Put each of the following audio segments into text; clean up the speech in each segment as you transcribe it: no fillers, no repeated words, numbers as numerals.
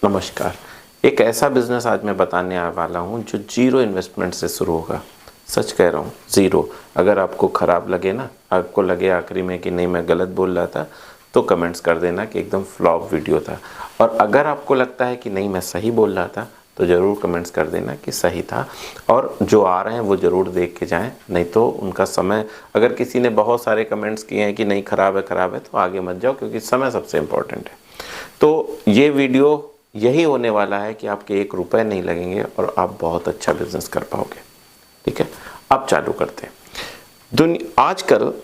नमस्कार। एक ऐसा बिजनेस आज मैं बताने वाला हूँ जो जीरो इन्वेस्टमेंट से शुरू होगा। सच कह रहा हूँ, ज़ीरो। अगर आपको ख़राब लगे ना, आपको लगे आखिरी में कि नहीं मैं गलत बोल रहा था, तो कमेंट्स कर देना कि एकदम फ्लॉप वीडियो था। और अगर आपको लगता है कि नहीं मैं सही बोल रहा था, तो ज़रूर कमेंट्स कर देना कि सही था। और जो आ रहे हैं वो ज़रूर देख के जाएं, नहीं तो उनका समय, अगर किसी ने बहुत सारे कमेंट्स किए हैं कि नहीं ख़राब है, तो आगे मत जाओ, क्योंकि समय सबसे इम्पोर्टेंट है। तो ये वीडियो यही होने वाला है कि आपके 1 रुपए नहीं लगेंगे और आप बहुत अच्छा बिजनेस कर पाओगे। ठीक है, अब चालू करते हैं।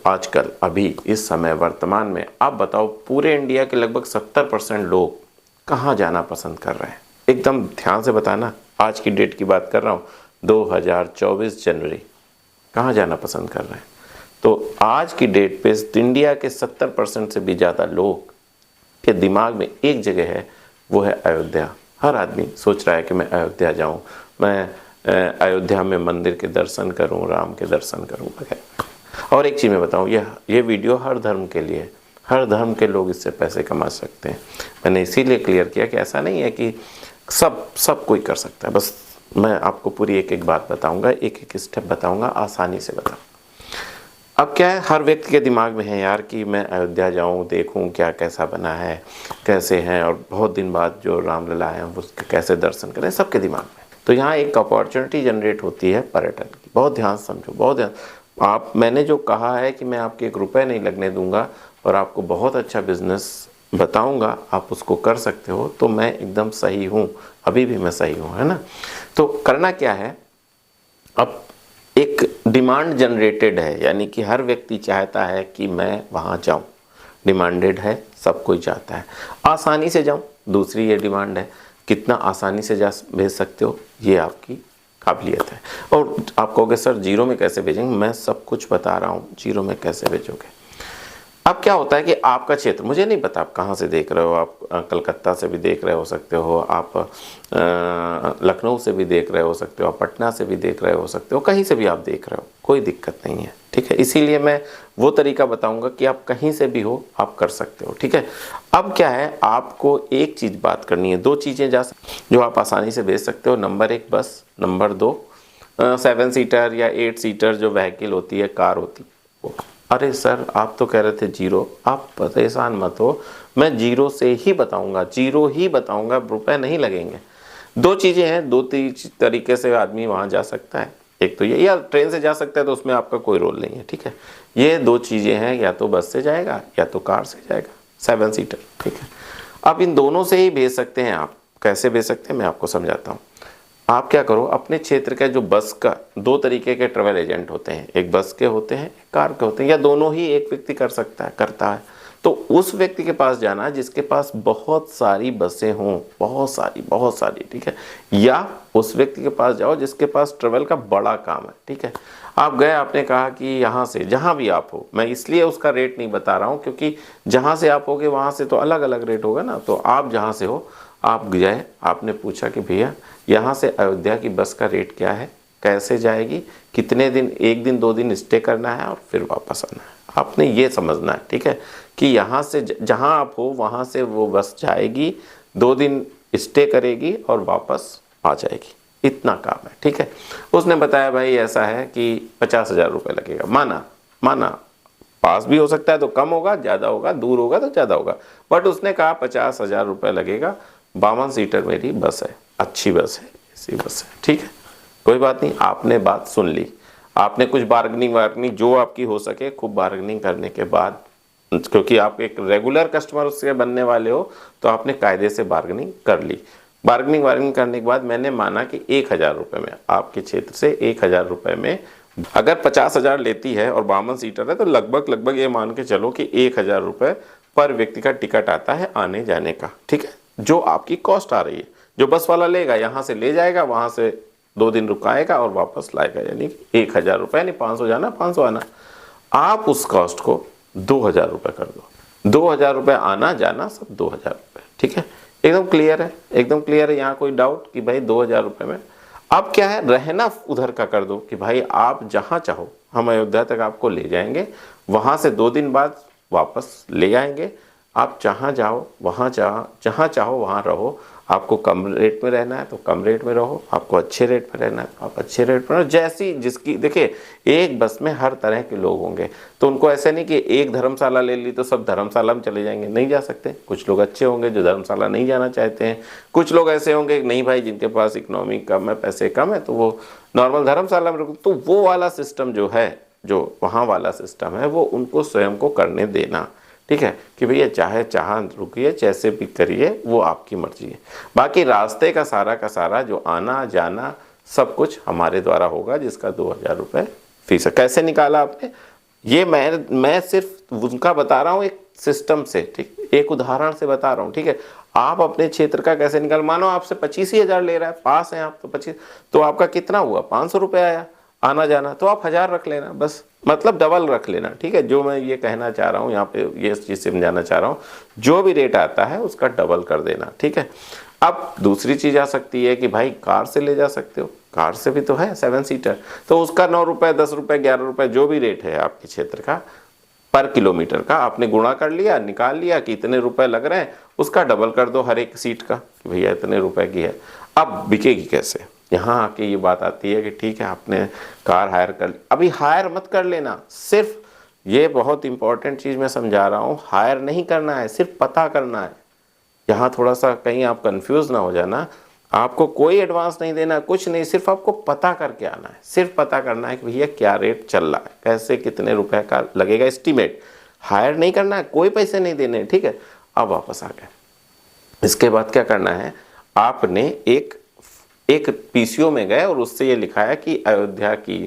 आजकल अभी इस समय वर्तमान में आप बताओ, पूरे इंडिया के लगभग 70% लोग कहाँ जाना पसंद कर रहे हैं? एकदम ध्यान से बताना, आज की डेट की बात कर रहा हूँ, 2024 जनवरी। कहाँ जाना पसंद कर रहे हैं? तो आज की डेट पे इंडिया के 70% से भी ज़्यादा लोग के दिमाग में एक जगह है, वो है अयोध्या। हर आदमी सोच रहा है कि मैं अयोध्या जाऊं, मैं अयोध्या में मंदिर के दर्शन करूं, राम के दर्शन करूं वगैरह। और एक चीज़ मैं बताऊं, ये वीडियो हर धर्म के लिए, हर धर्म के लोग इससे पैसे कमा सकते हैं। मैंने इसीलिए क्लियर किया कि ऐसा नहीं है कि सब कोई कर सकता है। बस मैं आपको पूरी एक एक बात बताऊंगा, एक एक स्टेप बताऊंगा, आसानी से बताऊँ। अब क्या है, हर व्यक्ति के दिमाग में है यार कि मैं अयोध्या जाऊं, देखूं क्या कैसा बना है, कैसे हैं, और बहुत दिन बाद जो रामलला आए हैं उसके कैसे दर्शन करें, सबके दिमाग में। तो यहाँ एक अपॉर्चुनिटी जनरेट होती है पर्यटन की। बहुत ध्यान से समझो, बहुत ध्यान। मैंने जो कहा है कि मैं आपके 1 रुपए नहीं लगने दूंगा और आपको बहुत अच्छा बिजनेस बताऊंगा, आप उसको कर सकते हो, तो मैं एकदम सही हूँ, अभी भी मैं सही हूँ, है ना। तो करना क्या है, अब एक डिमांड जनरेटेड है, यानी कि हर व्यक्ति चाहता है कि मैं वहाँ जाऊँ। डिमांडेड है, सब कोई चाहता है आसानी से जाऊँ। दूसरी ये डिमांड है, कितना आसानी से जा भेज सकते हो, ये आपकी काबिलियत है। और आप कहोगे सर जीरो में कैसे भेजेंगे? मैं सब कुछ बता रहा हूँ, जीरो में कैसे भेजोगे। अब क्या होता है कि आपका क्षेत्र, मुझे नहीं पता आप कहाँ से देख रहे हो, आप कलकत्ता से भी देख रहे हो सकते हो, आप लखनऊ से भी देख रहे हो सकते हो, आप पटना से भी देख रहे हो सकते हो, कहीं से भी आप देख रहे हो, कोई दिक्कत नहीं है। ठीक है, इसीलिए मैं वो तरीका बताऊंगा कि आप कहीं से भी हो आप कर सकते हो। ठीक है, अब क्या है, आपको एक चीज़ बात करनी है, 2 चीज़ें जो आप आसानी से भेज सकते हो। नंबर 1 बस, नंबर 2 7 सीटर या 8 सीटर जो व्हीकल होती है, कार होती है वो। अरे सर आप तो कह रहे थे जीरो, आप परेशान मत हो, मैं जीरो से ही बताऊंगा, जीरो ही बताऊंगा, रुपए नहीं लगेंगे। 2 चीज़ें हैं, 2 तरीके से आदमी वहाँ जा सकता है। एक तो ये, या ट्रेन से जा सकता है, तो उसमें आपका कोई रोल नहीं है। ठीक है, ये 2 चीज़ें हैं, या तो बस से जाएगा या तो कार से जाएगा, 7 सीटर। ठीक है, आप इन दोनों से ही भेज सकते हैं। आप कैसे भेज सकते हैं मैं आपको समझाता हूँ। आप क्या करो, अपने क्षेत्र का जो बस का 2 तरीके के ट्रेवल एजेंट होते हैं, एक बस के होते हैं, एक कार के होते हैं, या दोनों ही एक व्यक्ति करता है। तो उस व्यक्ति के पास जाना जिसके पास बहुत सारी बसें हों, बहुत सारी। ठीक है, या उस व्यक्ति के पास जाओ जिसके पास ट्रेवल का बड़ा काम है। ठीक है, आप गए, आपने कहा कि यहाँ से जहाँ भी आप हो, मैं इसलिए उसका रेट नहीं बता रहा हूँ क्योंकि जहाँ से आप होगे वहाँ से तो अलग अलग रेट होगा ना। तो आप जहाँ से हो, आप गए, आपने पूछा कि भैया यहाँ से अयोध्या की बस का रेट क्या है, कैसे जाएगी, कितने दिन, 1 दिन 2 दिन स्टे करना है और फिर वापस आना है। आपने ये समझना है। ठीक है, कि यहाँ से जहाँ आप हो वहाँ से वो बस जाएगी, 2 दिन स्टे करेगी और वापस आ जाएगी, इतना काम है। ठीक है, उसने बताया भाई ऐसा है कि 50,000 रुपये लगेगा। माना पास भी हो सकता है तो कम होगा, ज़्यादा होगा, दूर होगा तो ज़्यादा होगा, बट उसने कहा 50,000 रुपये लगेगा। 52 सीटर मेरी बस है, अच्छी बस है, ऐसी बस है। ठीक है, कोई बात नहीं, आपने बात सुन ली, आपने कुछ बार्गनिंग जो आपकी हो सके, खूब बार्गनिंग करने के बाद, क्योंकि आप एक रेगुलर कस्टमर उससे बनने वाले हो, तो आपने कायदे से बार्गनिंग कर ली। बार्गनिंग करने के बाद मैंने माना कि 1,000 रुपये में, आपके क्षेत्र से 1,000 रुपये में अगर 50,000 लेती है और 52 सीटर है, तो लगभग ये मान के चलो कि 1,000 रुपये पर व्यक्ति का टिकट आता है आने जाने का। ठीक है, जो आपकी कॉस्ट आ रही है, जो बस वाला लेगा, यहाँ से ले जाएगा, वहाँ से 2 दिन रुकाएगा और वापस लाएगा, यानी 1,000 रुपये, यानी 500 जाना 500 आना। आप उस कॉस्ट को 2,000 रुपये कर दो, 2,000 रुपये आना जाना सब 2,000 रुपये। ठीक है, एकदम क्लियर है, एकदम क्लियर है। यहाँ कोई डाउट कि भाई 2,000 रुपये में अब क्या है, रहना उधर का कर दो कि भाई आप जहाँ चाहो हम अयोध्या तक आपको ले जाएंगे, वहाँ से 2 दिन बाद वापस ले आएंगे, आप जहाँ जाओ वहाँ जहाँ चाहो वहाँ रहो। आपको कम रेट में रहना है तो कम रेट में रहो, आपको अच्छे रेट में रहना है तो आप अच्छे रेट में रहो। जैसी जिसकी देखिए, एक बस में हर तरह के लोग होंगे, तो उनको ऐसे नहीं कि एक धर्मशाला ले ली तो सब धर्मशाला में चले जाएंगे, नहीं जा सकते। कुछ लोग अच्छे होंगे जो धर्मशाला नहीं जाना चाहते हैं, कुछ लोग ऐसे होंगे नहीं भाई जिनके पास इकोनॉमी कम है, पैसे कम है, तो वो नॉर्मल धर्मशाला में रुको। तो वो वाला सिस्टम जो है, जो वहाँ वाला सिस्टम है, वो उनको स्वयं को करने देना, ठीक है, कि भैया चाहे जहाँ रुकिए, जैसे भी करिए, वो आपकी मर्जी है। बाकी रास्ते का सारा जो आना जाना सब कुछ हमारे द्वारा होगा, जिसका 2000 रुपये फीस है। कैसे निकाला आपने, ये मैं सिर्फ उनका बता रहा हूँ एक सिस्टम से, ठीक, एक उदाहरण से बता रहा हूँ, ठीक है। आप अपने क्षेत्र का कैसे निकाल, मानो आपसे 25,000 ले रहा है, पास हैं आप तो 25, तो आपका कितना हुआ, 500 रुपये आया आना जाना, तो आप 1000 रख लेना बस, मतलब डबल रख लेना, ठीक है। जो मैं ये कहना चाह रहा हूँ यहाँ पे, ये चीज़ समझाना चाह रहा हूँ, जो भी रेट आता है उसका डबल कर देना, ठीक है। अब दूसरी चीज़ आ सकती है कि भाई कार से ले जा सकते हो, कार से भी तो है 7 सीटर, तो उसका 9 रुपये, 10 रुपये, 11 रुपये, जो भी रेट है आपके क्षेत्र का पर किलोमीटर का, आपने गुणा कर लिया, निकाल लिया कि इतने रुपए लग रहे हैं, उसका डबल कर दो हर एक सीट का कि भैया इतने रुपए की है। अब बिकेगी कैसे, यहाँ आके ये बात आती है कि ठीक है आपने कार हायर कर, अभी हायर मत कर लेना, सिर्फ ये बहुत इंपॉर्टेंट चीज़ मैं समझा रहा हूँ, हायर नहीं करना है, सिर्फ पता करना है। यहाँ थोड़ा सा कहीं आप कंफ्यूज ना हो जाना, आपको कोई एडवांस नहीं देना, कुछ नहीं, सिर्फ आपको पता करके आना है, सिर्फ पता करना है कि भैया क्या रेट चल रहा है, कैसे कितने रुपए का लगेगा एस्टीमेट, हायर नहीं करना है, कोई पैसे नहीं देने, ठीक है। अब वापस आ गए, इसके बाद क्या करना है, आपने एक पीसीओ में गए और उससे ये लिखाया कि अयोध्या की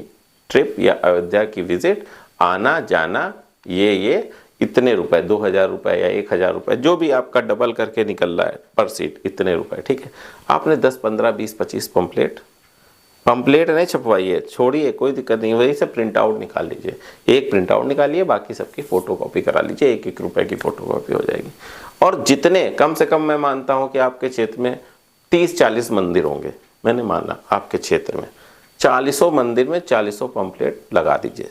ट्रिप या अयोध्या की विजिट, आना जाना ये इतने रुपए, 2000 रुपए या 1000 रुपए, जो भी आपका डबल करके निकल रहा है पर सीट इतने रुपए, ठीक है। आपने 10, 15, 20, 25 पंपलेट नहीं छपवाइए, छोड़िए, कोई दिक्कत नहीं, वही से प्रिंट आउट निकाल लीजिए, एक प्रिंट आउट निकालिए, बाकी सबकी फोटो कॉपी करा लीजिए, 1-1 रुपए की फोटो कॉपी हो जाएगी। और जितने कम से कम, मैं मानता हूँ कि आपके क्षेत्र में 30-40 मंदिर होंगे, मैंने माना आपके क्षेत्र में 40 मंदिर में 40 पंपलेट लगा दीजिए,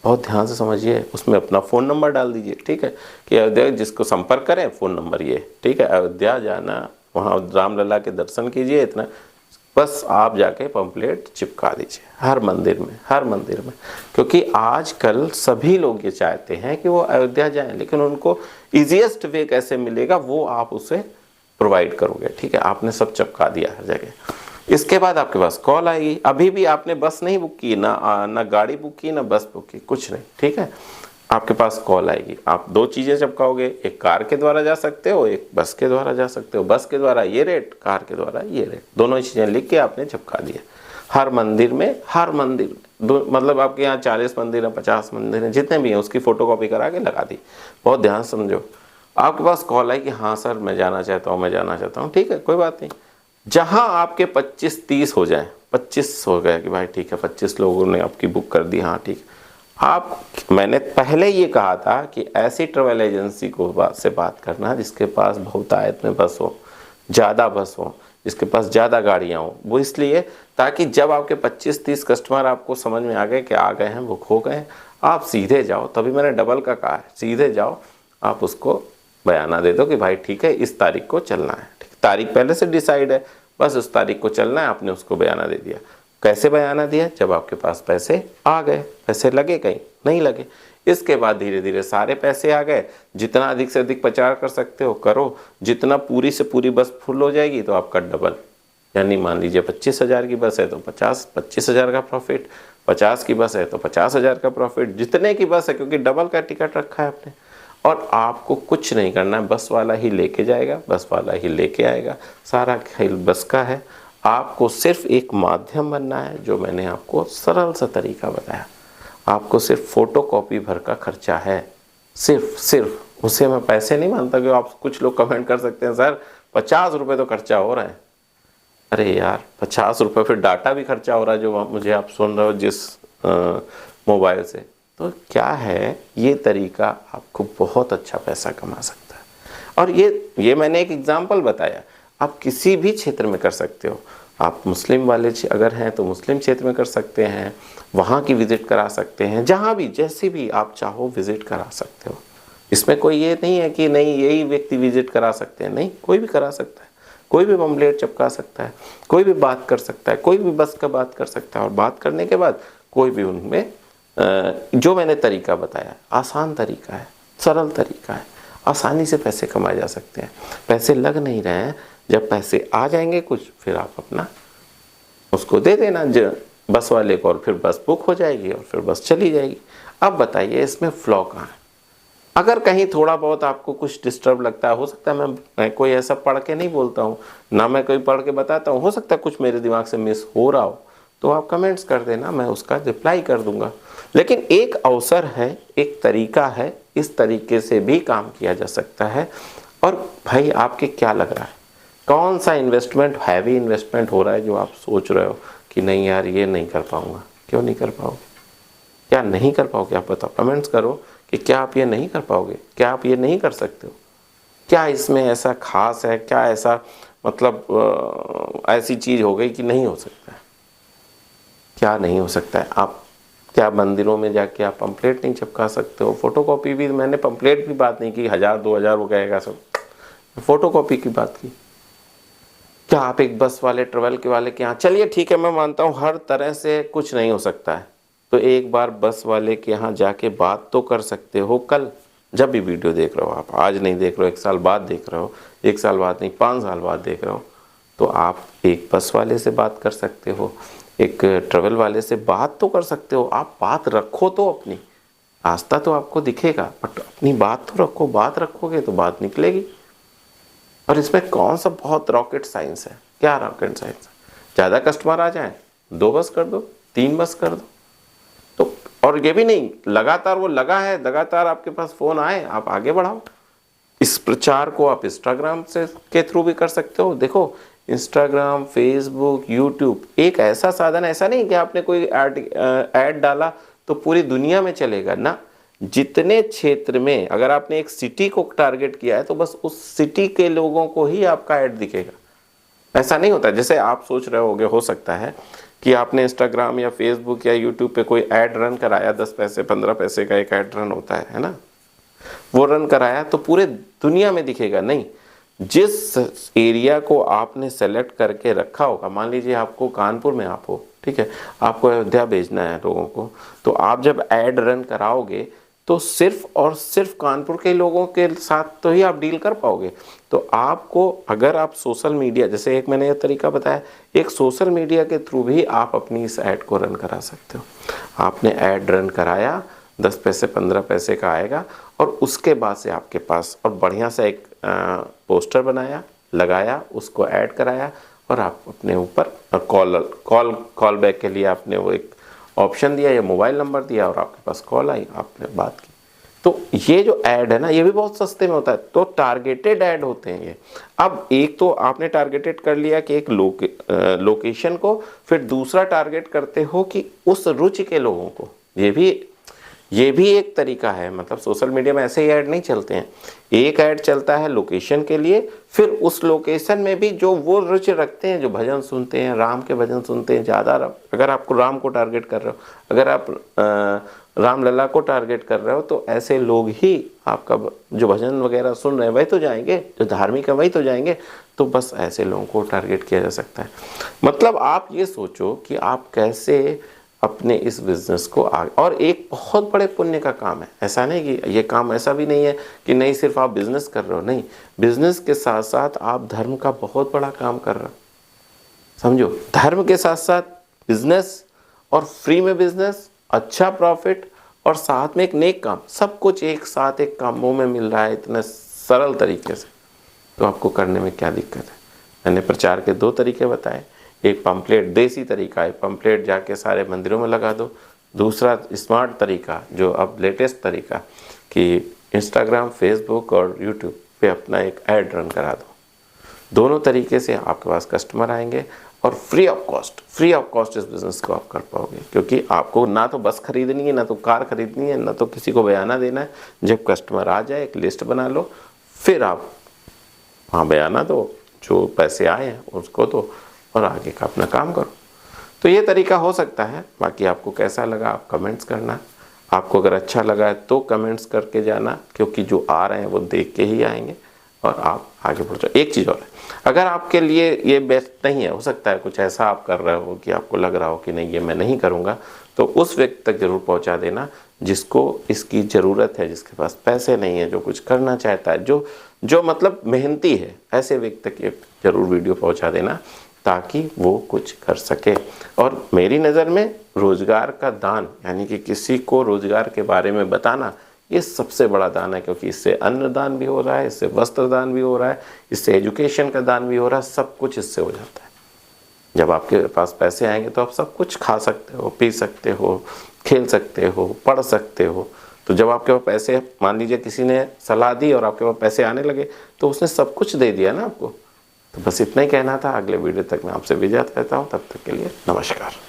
बहुत ध्यान से समझिए, उसमें अपना फ़ोन नंबर डाल दीजिए, ठीक है, कि अयोध्या जिसको संपर्क करें फ़ोन नंबर ये, ठीक है, अयोध्या जाना, वहाँ रामलला के दर्शन कीजिए, इतना बस आप जाके पंपलेट चिपका दीजिए हर मंदिर में, क्योंकि आजकल सभी लोग ये चाहते हैं कि वो अयोध्या जाएं, लेकिन उनको ईजीएस्ट वे कैसे मिलेगा वो आप उसे प्रोवाइड करोगे, ठीक है। आपने सब चिपका दिया हर जगह। इसके बाद आपके पास कॉल आएगी, अभी भी आपने बस नहीं बुक की, ना गाड़ी बुक की, ना बस बुक की, कुछ नहीं, ठीक है। आपके पास कॉल आएगी, आप 2 चीज़ें चिपकाओगे, एक कार के द्वारा जा सकते हो, एक बस के द्वारा जा सकते हो, बस के द्वारा ये रेट, कार के द्वारा ये रेट, दोनों चीज़ें लिख के आपने चिपका दिया हर मंदिर में, मतलब आपके यहाँ 40 मंदिर हैं, 50 मंदिर हैं, जितने भी हैं उसकी फ़ोटो कॉपी करा के लगा दी। बहुत ध्यान समझो, आपके पास कॉल आई कि हाँ सर मैं जाना चाहता हूँ, ठीक है, कोई बात नहीं। जहाँ आपके 25-30 हो जाए, 25 हो गए कि भाई ठीक है 25 लोगों ने आपकी बुक कर दी, हाँ ठीक, मैंने पहले ये कहा था कि ऐसी ट्रैवल एजेंसी को से बात करना जिसके पास बहुतायत में बस हो, ज़्यादा बस हो, जिसके पास ज़्यादा गाड़ियाँ हो। वो इसलिए ताकि जब आपके 25-30 कस्टमर आपको समझ में आ गए कि आ गए हैं, बुक हो गए, आप सीधे जाओ, तभी मैंने डबल का कहा है, सीधे जाओ, आप उसको बयाना दे दो कि भाई ठीक है इस तारीख को चलना है, ठीक, तारीख पहले से डिसाइड है, बस उस तारीख को चलना है, आपने उसको बयाना दे दिया। कैसे बयाना दिया, जब आपके पास पैसे आ गए, पैसे लगे, कहीं नहीं लगे, इसके बाद धीरे धीरे सारे पैसे आ गए, जितना अधिक से अधिक प्रचार कर सकते हो करो, जितना पूरी से पूरी बस फुल हो जाएगी तो आपका डबल, यानी मान लीजिए 25,000 की बस है तो 25,000 का प्रॉफिट, 50 की बस है तो 50,000 का प्रॉफिट, जितने की बस है, क्योंकि डबल का टिकट रखा है आपने। और आपको कुछ नहीं करना है, बस वाला ही लेके जाएगा, बस वाला ही लेके आएगा, सारा खेल बस का है। आपको सिर्फ एक माध्यम बनना है, जो मैंने आपको सरल सा तरीका बताया। आपको सिर्फ फोटो कॉपी भर का खर्चा है, सिर्फ उसे मैं पैसे नहीं मानता। कि आप कुछ लोग कमेंट कर सकते हैं सर 50 रुपये तो खर्चा हो रहा है, अरे यार 50 रुपये फिर डाटा भी खर्चा हो रहा है जो मुझे आप सुन रहे हो जिस मोबाइल से, तो क्या है ये तरीका आपको बहुत अच्छा पैसा कमा सकता है। और ये मैंने एक एग्जांपल बताया, आप किसी भी क्षेत्र में कर सकते हो। आप मुस्लिम वाले अगर हैं तो मुस्लिम क्षेत्र में कर सकते हैं, वहाँ की विज़िट करा सकते हैं, जहाँ भी जैसे भी आप चाहो विज़िट करा सकते हो, इसमें कोई ये नहीं है कि नहीं यही व्यक्ति विजिट करा सकते हैं, नहीं, कोई भी करा सकता है, कोई भी पम्पलेट चिपका सकता है, कोई भी बात कर सकता है, कोई भी बस का बात कर सकता है, और बात करने के बाद कोई भी उनमें जो मैंने तरीका बताया आसान तरीका है, सरल तरीका है, आसानी से पैसे कमाए जा सकते हैं। पैसे लग नहीं रहे हैं, जब पैसे आ जाएंगे कुछ फिर आप अपना उसको दे देना बस वाले को, और फिर बस बुक हो जाएगी और फिर बस चली जाएगी। अब बताइए इसमें फ्लॉ कहाँ है? अगर कहीं थोड़ा बहुत आपको कुछ डिस्टर्ब लगता है, हो सकता है मैं कोई ऐसा पढ़ के नहीं बोलता हूँ, ना मैं कोई पढ़ के बताता हूँ, हो सकता है कुछ मेरे दिमाग से मिस हो रहा हो, तो आप कमेंट्स कर देना, मैं उसका रिप्लाई कर दूंगा। लेकिन एक अवसर है, एक तरीका है, इस तरीके से भी काम किया जा सकता है। और भाई आपके क्या लग रहा है, कौन सा इन्वेस्टमेंट, हैवी इन्वेस्टमेंट हो रहा है जो आप सोच रहे हो कि नहीं यार ये नहीं कर पाऊंगा? क्यों नहीं कर पाओगे? क्या नहीं कर पाओगे? आप बताओ, कमेंट्स करो कि क्या आप ये नहीं कर पाओगे, क्या आप ये नहीं कर सकते हो, क्या इसमें ऐसा खास है, क्या ऐसा मतलब ऐसी चीज़ हो गई कि नहीं हो सकता है? क्या नहीं हो सकता है? आप क्या मंदिरों में जाके आप पंपलेट नहीं चिपका सकते हो? फोटोकॉपी भी, मैंने पंपलेट की बात नहीं की, 1000-2000 वो कहेगा सब, फोटोकॉपी की बात की। क्या आप एक बस वाले, ट्रेवल के वाले के यहाँ, चलिए ठीक है मैं मानता हूँ हर तरह से कुछ नहीं हो सकता है, तो एक बार बस वाले के यहाँ जाके बात तो कर सकते हो। कल जब भी वीडियो देख रहे हो आप, आज नहीं देख रहे हो, 1 साल बाद देख रहे हो, 1 साल बाद नहीं 5 साल बाद देख रहे हो, तो आप एक बस वाले से बात कर सकते हो, एक ट्रेवल वाले से बात तो कर सकते हो। आप बात रखो तो अपनी, रास्ता तो आपको दिखेगा बट अपनी बात तो रखो, बात रखोगे तो बात निकलेगी। और इसमें कौन सा बहुत रॉकेट साइंस है? क्या रॉकेट साइंस है? ज़्यादा कस्टमर आ जाए 2 बस कर दो, 3 बस कर दो, तो और ये भी नहीं लगातार वो लगा है, लगातार आपके पास फ़ोन आए, आप आगे बढ़ाओ। इस प्रचार को आप इंस्टाग्राम से के थ्रू भी कर सकते हो। देखो इंस्टाग्राम, फेसबुक, यूट्यूब एक ऐसा साधन, ऐसा नहीं कि आपने कोई ऐड डाला तो पूरी दुनिया में चलेगा ना। जितने क्षेत्र में, अगर आपने एक सिटी को टारगेट किया है तो बस उस सिटी के लोगों को ही आपका ऐड दिखेगा। ऐसा नहीं होता जैसे आप सोच रहे होगे, हो सकता है कि आपने इंस्टाग्राम या फेसबुक या यूट्यूब पे कोई ऐड रन कराया, 10 पैसे 15 पैसे का एक ऐड रन होता है ना, वो रन कराया तो पूरे दुनिया में दिखेगा नहीं। जिस एरिया को आपने सेलेक्ट करके रखा होगा, मान लीजिए आपको कानपुर में आप हो, ठीक है, आपको अयोध्या भेजना है लोगों को, तो आप जब ऐड रन कराओगे तो सिर्फ और सिर्फ कानपुर के लोगों के साथ तो ही आप डील कर पाओगे। तो आपको, अगर आप सोशल मीडिया, जैसे एक मैंने ये तरीका बताया, एक सोशल मीडिया के थ्रू भी आप अपनी इस ऐड को रन करा सकते हो। आपने ऐड रन कराया, 10 पैसे 15 पैसे का आएगा, और उसके बाद से आपके पास और बढ़िया सा एक पोस्टर बनाया, लगाया, उसको ऐड कराया, और आप अपने ऊपर कॉल बैक के लिए आपने वो एक ऑप्शन दिया या मोबाइल नंबर दिया, और आपके पास कॉल आई, आपने बात की। तो ये जो ऐड है ना, ये भी बहुत सस्ते में होता है। तो टारगेटेड ऐड होते हैं ये। अब एक तो आपने टारगेटेड कर लिया कि एक लोकेशन को, फिर दूसरा टारगेट करते हो कि उस रुचि के लोगों को। ये भी एक तरीका है। मतलब सोशल मीडिया में ऐसे ही ऐड नहीं चलते हैं। एक ऐड चलता है लोकेशन के लिए, फिर उस लोकेशन में भी जो वो रुचि रखते हैं, जो भजन सुनते हैं, राम के भजन सुनते हैं ज़्यादा, अगर आपको राम को टारगेट कर रहे हो, अगर आप रामलला को टारगेट कर रहे हो, तो ऐसे लोग ही आपका जो भजन वगैरह सुन रहे हैं वही तो जाएंगे, जो धार्मिक है वही तो जाएंगे। तो बस ऐसे लोगों को टारगेट किया जा सकता है। मतलब आप ये सोचो कि आप कैसे अपने इस बिज़नेस को आगे, और एक बहुत बड़े पुण्य का काम है। ऐसा नहीं कि ये काम, ऐसा भी नहीं है कि नहीं सिर्फ आप बिज़नेस कर रहे हो, नहीं, बिज़नेस के साथ साथ आप धर्म का बहुत बड़ा काम कर रहे हो। समझो, धर्म के साथ साथ बिज़नेस, और फ्री में बिज़नेस, अच्छा प्रॉफिट, और साथ में एक नेक काम, सब कुछ एक साथ एक कामों में मिल रहा है इतने सरल तरीके से। तो आपको करने में क्या दिक्कत है? मैंने प्रचार के 2 तरीके बताए। एक पंपलेट, देसी तरीका है, पंपलेट जाके सारे मंदिरों में लगा दो। दूसरा स्मार्ट तरीका, जो अब लेटेस्ट तरीका, कि इंस्टाग्राम, फेसबुक और यूट्यूब पे अपना एक ऐड रन करा दो। दोनों तरीके से आपके पास कस्टमर आएंगे, और फ्री ऑफ कॉस्ट इस बिज़नेस को आप कर पाओगे। क्योंकि आपको ना तो बस खरीदनी है, ना तो कार खरीदनी है, ना तो किसी को बयाना देना है। जब कस्टमर आ जाए, एक लिस्ट बना लो, फिर आप वहाँ बयाना दो, जो पैसे आए हैं उसको दो, और आगे का अपना काम करो। तो ये तरीका हो सकता है। बाकी आपको कैसा लगा आप कमेंट्स करना। आपको अगर अच्छा लगा है तो कमेंट्स करके जाना, क्योंकि जो आ रहे हैं वो देख के ही आएंगे और आप आगे बढ़ जाओ। एक चीज़ और है, अगर आपके लिए ये बेस्ट नहीं है, हो सकता है कुछ ऐसा आप कर रहे हो कि आपको लग रहा हो कि नहीं ये मैं नहीं करूँगा, तो उस व्यक्ति तक जरूर पहुँचा देना जिसको इसकी ज़रूरत है, जिसके पास पैसे नहीं है, जो कुछ करना चाहता है, जो मतलब मेहनती है, ऐसे व्यक्ति तक ये जरूर वीडियो पहुँचा देना ताकि वो कुछ कर सके। और मेरी नज़र में रोज़गार का दान, यानी कि किसी को रोज़गार के बारे में बताना, ये सबसे बड़ा दान है, क्योंकि इससे अन्न दान भी हो रहा है, इससे वस्त्र दान भी हो रहा है, इससे एजुकेशन का दान भी हो रहा है, सब कुछ इससे हो जाता है। जब आपके पास पैसे आएंगे तो आप सब कुछ खा सकते हो, पी सकते हो, खेल सकते हो, पढ़ सकते हो। तो जब आपके पास पैसे, मान लीजिए किसी ने सलाह दी और आपके पास पैसे आने लगे, तो उसने सब कुछ दे दिया ना आपको। तो बस इतना ही कहना था। अगले वीडियो तक मैं आपसे विदा कहता हूँ, तब तक के लिए नमस्कार।